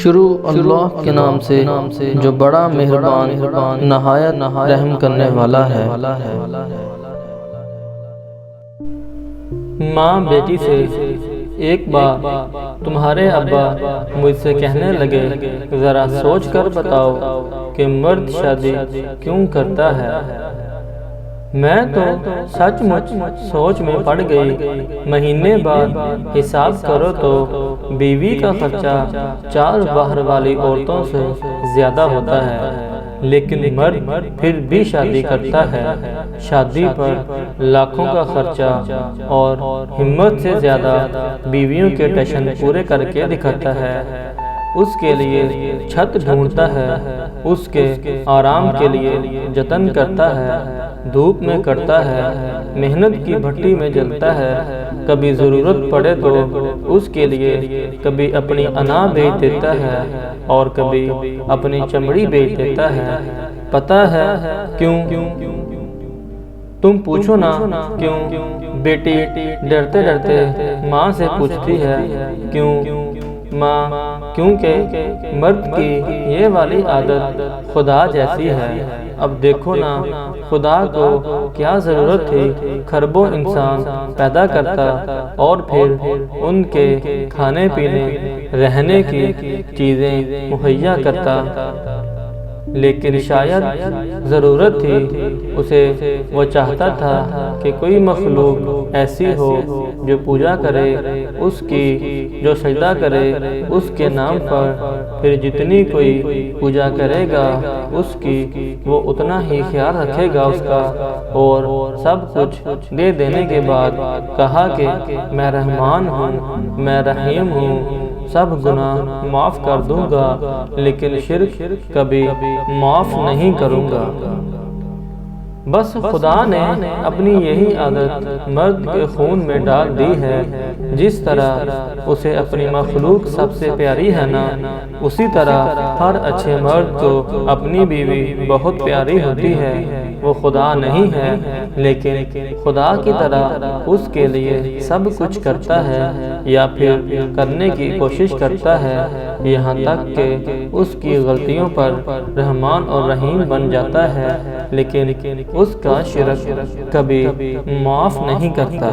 شروع اللہ کے نام سے جو بڑا مہربان نہایت رحم کرنے والا ہے۔ ماں بیٹی سے ایک بار تمہارے ابا مجھ سے کہنے لگے، ذرا سوچ کر بتاؤ کہ مرد شادی کیوں کرتا ہے؟ میں تو سچ مچ سوچ میں پڑ گئی۔ مہینے بعد حساب کرو تو بیوی کا خرچہ 4 باہر والی عورتوں سے زیادہ ہوتا ہے، لیکن مرد پھر بھی شادی کرتا ہے۔ شادی پر لاکھوں کا خرچہ اور ہمت سے زیادہ بیویوں کے ٹیشن پورے کر کے دکھاتا ہے۔ اس کے لیے چھت ڈھونڈتا ہے، اس کے آرام کے لیے جتن کرتا ہے، دھوپ میں کرتا ہے، محنت کی بھٹی میں جلتا ہے، کبھی ضرورت پڑے تو اس کے لیے کبھی اپنی انا بیچ دیتا ہے اور کبھی اپنی چمڑی بیچ دیتا ہے۔ پتہ ہے کیوں؟ تم پوچھو نا کیوں؟ بیٹی ڈرتے ڈرتے ماں سے پوچھتی ہے، کیوں ماں؟ کیونکہ مرد کی یہ والی عادت خدا جیسی ہے۔ اب دیکھو نا، خدا کو کیا ضرورت تھی کھربوں انسان پیدا کرتا اور پھر ان کے کھانے پینے رہنے کی چیزیں مہیا کرتا، لیکن شاید ضرورت تھی اسے۔ وہ چاہتا تھا کہ کوئی مخلوق ایسی ہو جو پوجا کرے اس کی، جو سجدہ کرے اس کے نام پر، پھر جتنی کوئی پوجا کرے گا اس کی وہ اتنا ہی خیال رکھے گا اس کا، اور سب کچھ دے دینے کے بعد کہا کہ میں رحمان ہوں، میں رحیم ہوں، سب گناہ معاف کر دوں گا، لیکن شرک کبھی معاف نہیں کروں گا۔ بس خدا نے اپنی یہی عادت مرد کے خون میں ڈال دی ہے۔ جس طرح اسے اپنی مخلوق سب سے پیاری ہے نا، اسی طرح ہر اچھے مرد کو اپنی بیوی بہت پیاری ہوتی ہے۔ وہ خدا نہیں ہے، لیکن خدا کی طرح اس کے لیے سب کچھ کرتا ہے یا پھر کرنے کی کوشش کرتا ہے، یہاں تک کہ اس کی غلطیوں پر رحمان اور رحیم بن جاتا ہے، لیکن اس کا شرک کبھی معاف نہیں کرتا۔